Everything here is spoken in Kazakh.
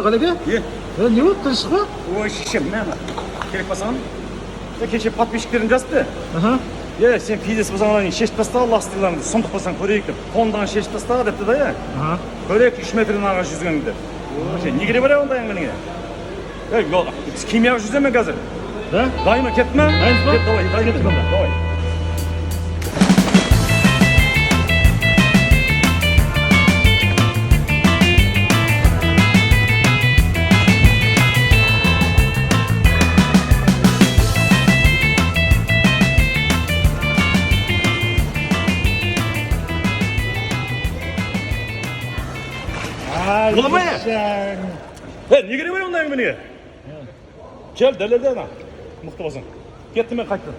Ғалекең? Не болды, тыныш па? Ой, шешем, мәні. Керек басаған? Кеше подписчиктерін жазды. Сен физис болсаңан шешіп тастағы ластыларыңды, сұмдық болсаң көрейік деп. Қолындағы шешіп тастағы депті да, көрейік 3 метрден аға жүзгеніңді. Не керек бар ондай әңгімеңе? Біз химияға жүземе қазір. Дайыма кетті ме? Дайынсыз ба? Кет, давай, дайын кетті. Давай. Oğlum ne? Ne gerek var ondan әңгімеңе? Кел, дәлелде ана. Мықты болсаң. Кеттім мен қайттым.